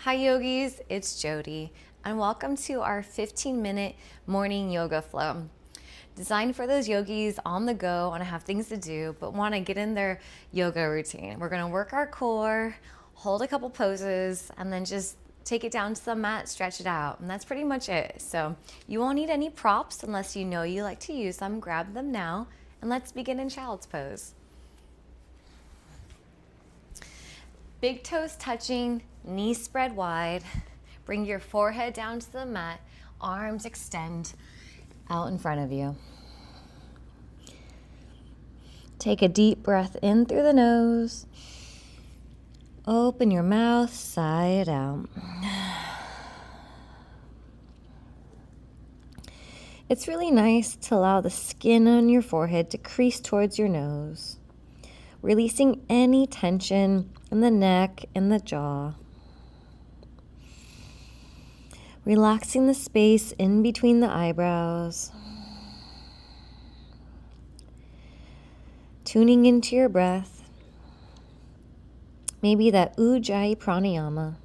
Hi yogis, it's Jody, and welcome to our 15-minute morning yoga flow. Designed for those yogis on the go, want to have things to do, but want to get in their yoga routine. We're going to work our core, hold a couple poses, and then just take it down to the mat, stretch it out, and that's pretty much it. So you won't need any props unless you know you like to use them. Grab them now, and let's begin in child's pose. Big toes touching, knees spread wide. Bring your forehead down to the mat, arms extend out in front of you. Take a deep breath in through the nose. Open your mouth, sigh it out. It's really nice to allow the skin on your forehead to crease towards your nose, releasing any tension in the neck and the jaw. Relaxing the space in between the eyebrows. Tuning into your breath. Maybe that Ujjayi pranayama.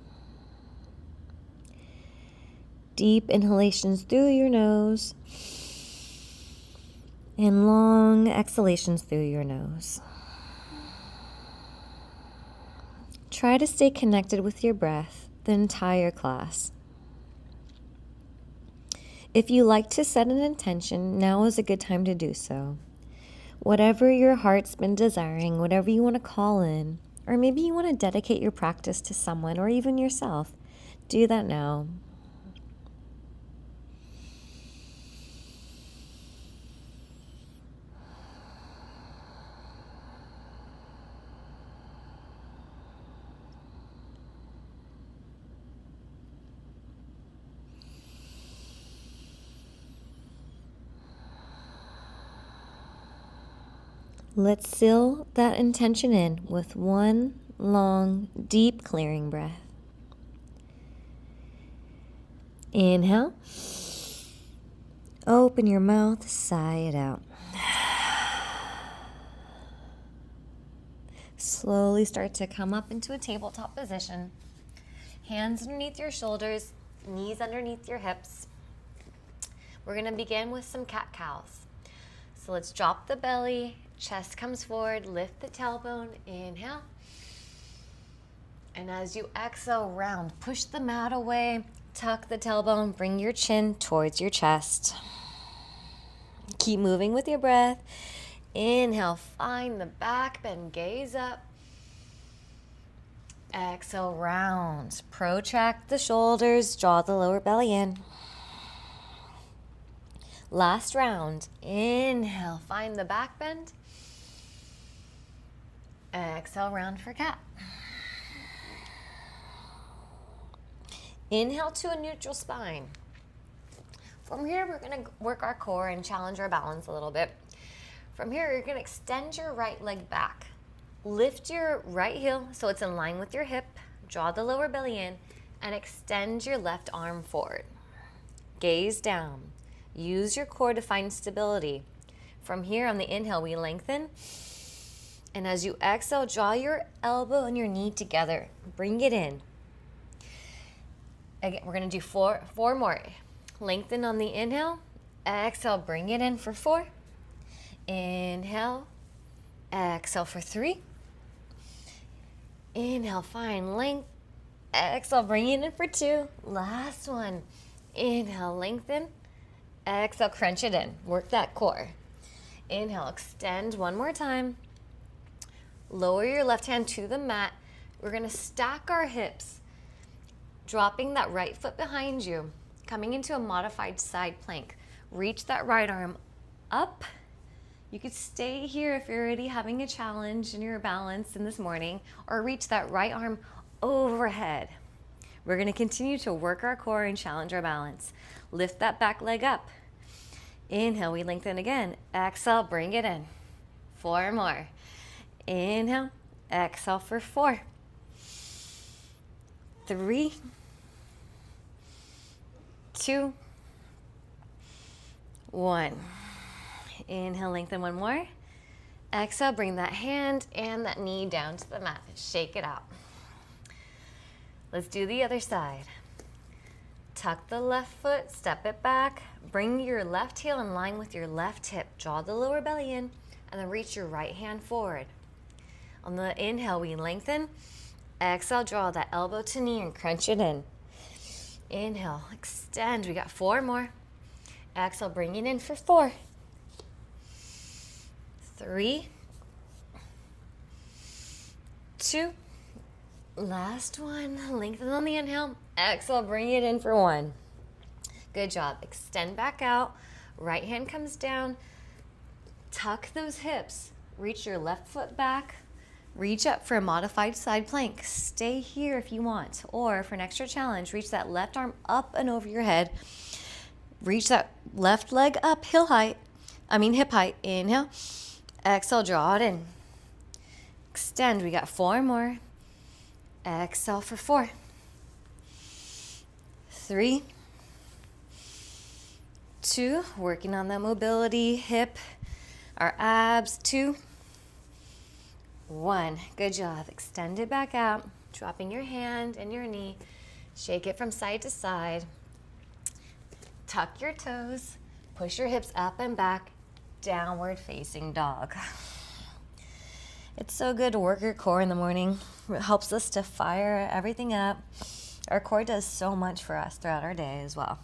Deep inhalations through your nose and long exhalations through your nose. Try to stay connected with your breath the entire class. If you like to set an intention, now is a good time to do so. Whatever your heart's been desiring, whatever you want to call in, or maybe you want to dedicate your practice to someone or even yourself, do that now. Let's seal that intention in with one long, deep clearing breath. Inhale. Open your mouth, sigh it out. Slowly start to come up into a tabletop position. Hands underneath your shoulders, knees underneath your hips. We're going to begin with some cat-cows. So let's drop the belly, chest comes forward, lift the tailbone, inhale. And as you exhale, round, push the mat away, tuck the tailbone, bring your chin towards your chest. Keep moving with your breath. Inhale, find the back bend, gaze up. Exhale, round, protract the shoulders, draw the lower belly in. Last round, inhale, find the back bend. Exhale, round for cat. Inhale to a neutral spine. From here, we're going to work our core and challenge our balance a little bit. From here, you're going to extend your right leg back. Lift your right heel so it's in line with your hip. Draw the lower belly in and extend your left arm forward. Gaze down. Use your core to find stability. From here, on the inhale, we lengthen. And as you exhale, draw your elbow and your knee together. Bring it in. Again, we're going to do four more. Lengthen on the inhale. Exhale, bring it in for 4. Inhale. Exhale for 3. Inhale, find length. Exhale, bring it in for 2. Last one. Inhale, lengthen. Exhale, crunch it in. Work that core. Inhale, extend one more time. Lower your left hand to the mat. We're going to stack our hips, dropping that right foot behind you, coming into a modified side plank. Reach that right arm up. You could stay here if you're already having a challenge in your balance in this morning, or reach that right arm overhead. We're going to continue to work our core and challenge our balance. Lift that back leg up. Inhale, we lengthen again. Exhale, bring it in. 4 more. Inhale, exhale for 4. 3, 2, 1. Inhale, lengthen one more. Exhale, bring that hand and that knee down to the mat. Shake it out. Let's do the other side. Tuck the left foot, step it back, bring your left heel in line with your left hip, draw the lower belly in, and then reach your right hand forward. On the inhale, we lengthen. Exhale, draw that elbow to knee and crunch it in. Inhale, extend. We got 4 more. Exhale, bring it in for 4. 3, 2, last one. Lengthen on the inhale. Exhale, bring it in for 1. Good job. Extend back out. Right hand comes down. Tuck those hips. Reach your left foot back. Reach up for a modified side plank. Stay here if you want. Or for an extra challenge, reach that left arm up and over your head. Reach that left leg up, hip height. Inhale. Exhale, draw it in. Extend. We got 4 more. Exhale for 4. 3, 2, working on that mobility, hip, our abs, 2, 1. Good job. Extend it back out, dropping your hand and your knee. Shake it from side to side. Tuck your toes. Push your hips up and back. Downward facing dog. It's so good to work your core in the morning. It helps us to fire everything up. Our core does so much for us throughout our day as well.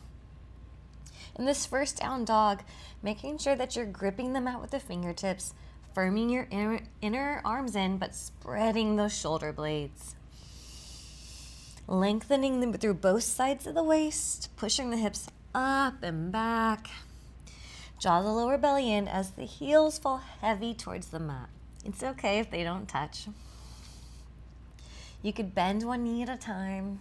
In this first down dog, making sure that you're gripping the mat with the fingertips, firming your inner arms in, but spreading those shoulder blades. Lengthening them through both sides of the waist, pushing the hips up and back. Draw the lower belly in as the heels fall heavy towards the mat. It's okay if they don't touch. You could bend one knee at a time,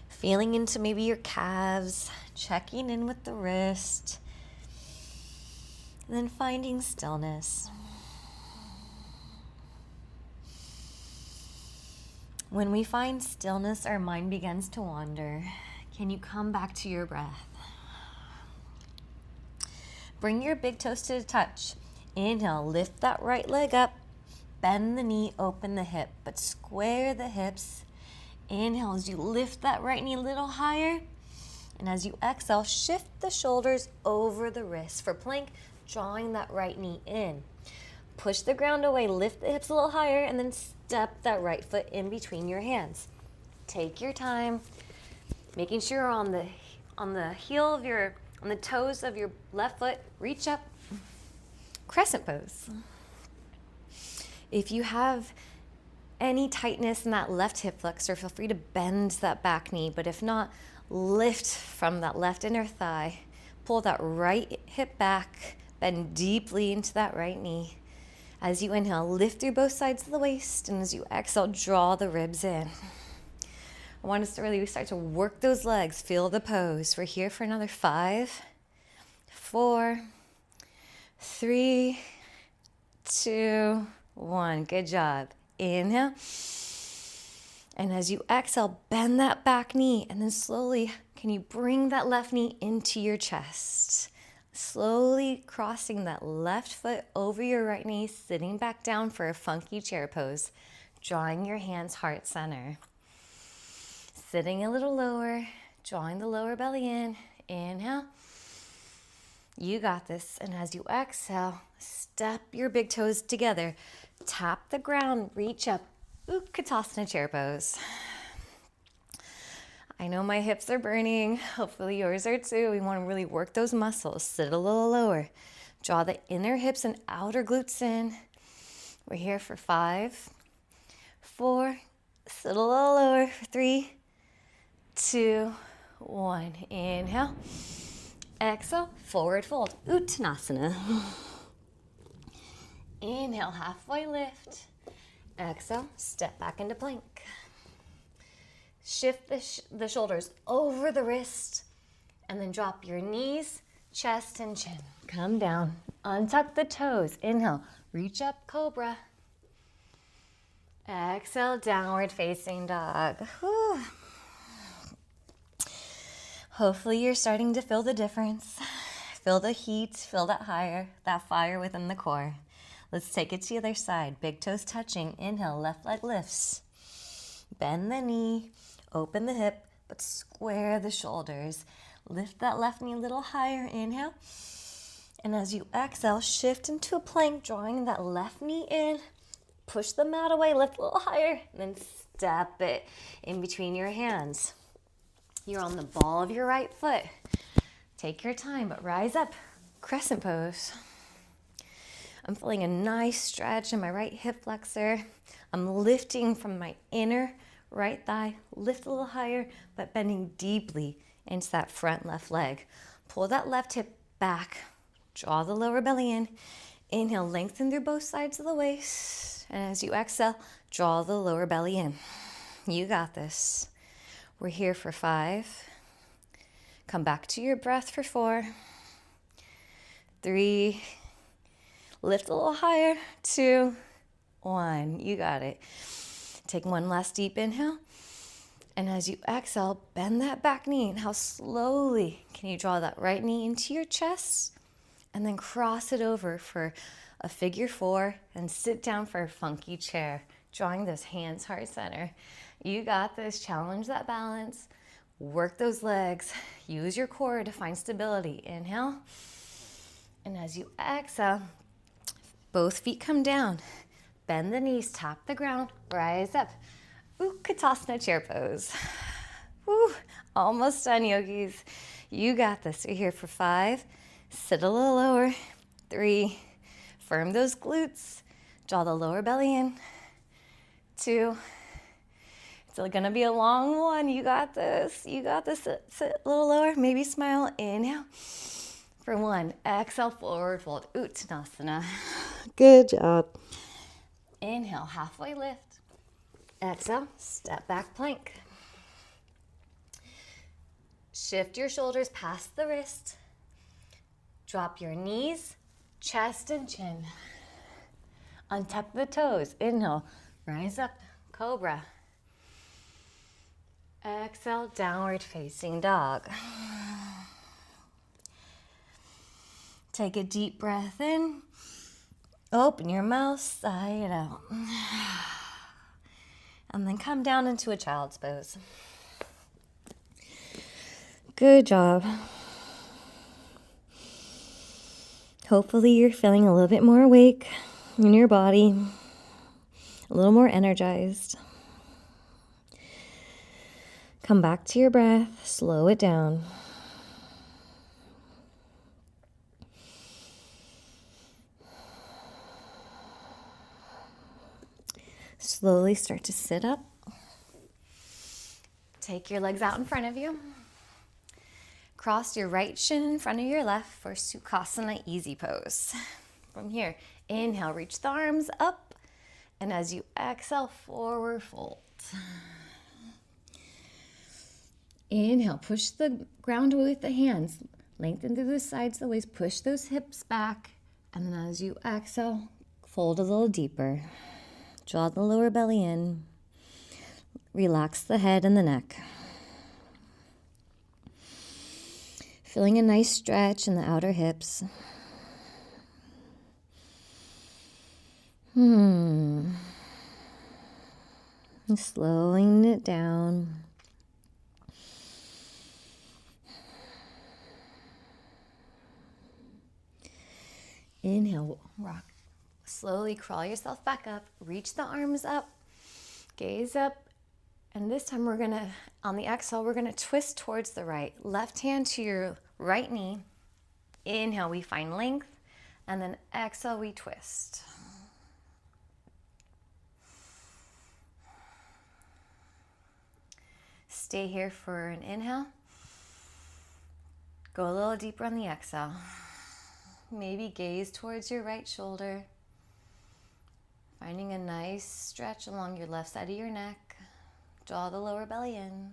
feeling into maybe your calves, checking in with the wrist, and then finding stillness. When we find stillness, our mind begins to wander. Can you come back to your breath? Bring your big toes to the touch. Inhale, lift that right leg up, bend the knee, open the hip, but square the hips. Inhale as you lift that right knee a little higher. And as you exhale, shift the shoulders over the wrists for plank, drawing that right knee in. Push the ground away, lift the hips a little higher, and then step that right foot in between your hands. Take your time, making sure you're on the toes of your left foot, reach up, crescent pose. If you have any tightness in that left hip flexor, feel free to bend that back knee, but if not, lift from that left inner thigh, pull that right hip back, bend deeply into that right knee. As you inhale, lift through both sides of the waist, and as you exhale, draw the ribs in. I want us to really start to work those legs, feel the pose. We're here for another 5, 4, 3, 2, 1. Good job. Inhale. And as you exhale, bend that back knee, and then slowly, can you bring that left knee into your chest? Slowly crossing that left foot over your right knee, sitting back down for a funky chair pose, drawing your hands heart center. Sitting a little lower, drawing the lower belly in. Inhale. You got this. And as you exhale, step your big toes together. Tap the ground, reach up. Utkatasana chair pose. I know my hips are burning. Hopefully yours are too. We want to really work those muscles. Sit a little lower. Draw the inner hips and outer glutes in. We're here for 5, 4, sit a little lower for 3, 2, 1. Inhale. Exhale, forward fold. Uttanasana. Inhale, halfway lift. Exhale, step back into plank. Shift the shoulders over the wrist, and then drop your knees, chest, and chin. Come down, untuck the toes. Inhale, reach up, cobra. Exhale, downward facing dog. Whew. Hopefully you're starting to feel the difference. Feel the heat, feel that fire within the core. Let's take it to the other side. Big toes touching. Inhale, left leg lifts. Bend the knee. Open the hip, but square the shoulders. Lift that left knee a little higher. Inhale. And as you exhale, shift into a plank, drawing that left knee in. Push the mat away, lift a little higher, and then step it in between your hands. You're on the ball of your right foot. Take your time, but rise up. Crescent pose. I'm feeling a nice stretch in my right hip flexor. I'm lifting from my inner right thigh. Lift a little higher, but bending deeply into that front left leg. Pull that left hip back. Draw the lower belly in. Inhale, lengthen through both sides of the waist. And as you exhale, draw the lower belly in. You got this. We're here for 5. Come back to your breath for 4. 3. Lift a little higher. 2. 1. You got it. Take one last deep inhale. And as you exhale, bend that back knee. And how slowly can you draw that right knee into your chest? And then cross it over for a figure 4 and sit down for a funky chair, drawing those hands heart center. You got this. Challenge that balance. Work those legs. Use your core to find stability. Inhale. And as you exhale, both feet come down. Bend the knees, tap the ground, rise up. Utkatasana chair pose. Woo, almost done, yogis. You got this. You're here for 5. Sit a little lower. 3. Firm those glutes. Draw the lower belly in. 2. It's gonna be a long one. You got this. You got this. Sit a little lower. Maybe smile. Inhale. For 1. Exhale, forward fold. Uttanasana. Good job. Inhale, halfway lift. Exhale, step back plank. Shift your shoulders past the wrist. Drop your knees, chest and chin. Untuck the toes. Inhale, rise up, cobra. Exhale, downward facing dog. Take a deep breath in. Open your mouth, sigh it out. And then come down into a child's pose. Good job. Hopefully you're feeling a little bit more awake in your body, a little more energized. Come back to your breath, slow it down. Slowly start to sit up. Take your legs out in front of you. Cross your right shin in front of your left for Sukhasana easy pose. From here, inhale, reach the arms up. And as you exhale, forward fold. Inhale, push the ground away with the hands. Lengthen through the sides of the waist. Push those hips back. And then as you exhale, fold a little deeper. Draw the lower belly in. Relax the head and the neck. Feeling a nice stretch in the outer hips. Slowing it down. Inhale, rock. Slowly crawl yourself back up. Reach the arms up. Gaze up. And this time we're gonna, on the exhale, we're gonna twist towards the right. Left hand to your right knee. Inhale, we find length. And then exhale, we twist. Stay here for an inhale. Go a little deeper on the exhale. Maybe gaze towards your right shoulder. Finding a nice stretch along your left side of your neck. Draw the lower belly in.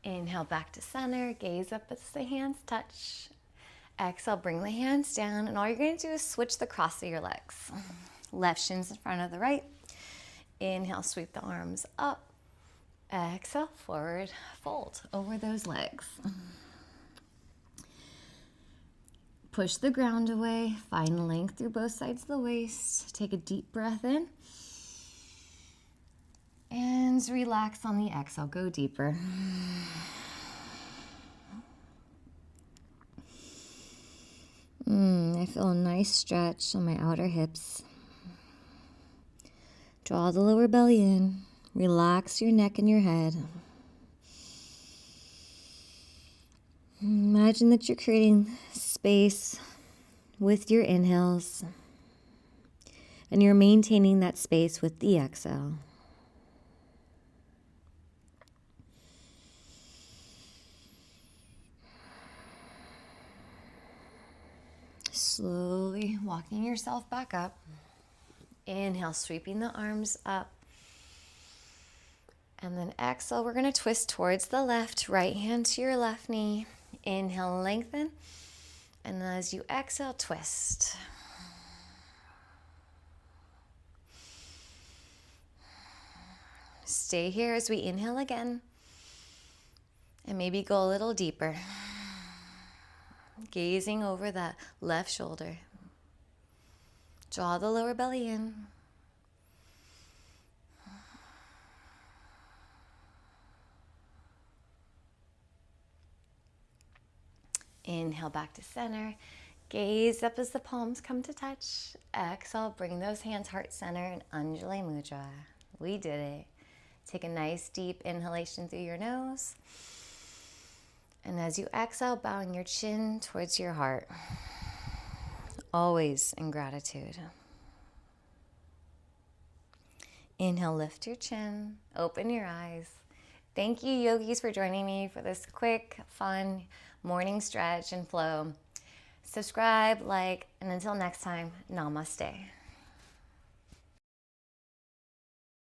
Inhale back to center. Gaze up as the hands touch. Exhale, bring the hands down. And all you're going to do is switch the cross of your legs. Left shin's in front of the right. Inhale, sweep the arms up. Exhale, forward fold over those legs. Push the ground away. Find length through both sides of the waist. Take a deep breath in. And relax on the exhale, go deeper. I feel a nice stretch on my outer hips. Draw the lower belly in. Relax your neck and your head. Imagine that you're creating space with your inhales, and you're maintaining that space with the exhale. Slowly walking yourself back up. Inhale, sweeping the arms up. And then exhale, we're going to twist towards the left, right hand to your left knee. Inhale, lengthen. And then as you exhale, twist. Stay here as we inhale again. And maybe go a little deeper. Gazing over that left shoulder. Draw the lower belly in. Inhale back to center. Gaze up as the palms come to touch. Exhale, bring those hands heart center and Anjali Mudra. We did it. Take a nice deep inhalation through your nose. And as you exhale, bowing your chin towards your heart. Always in gratitude. Inhale, lift your chin, open your eyes. Thank you, yogis, for joining me for this quick, fun morning stretch and flow. Subscribe, like, and until next time, namaste.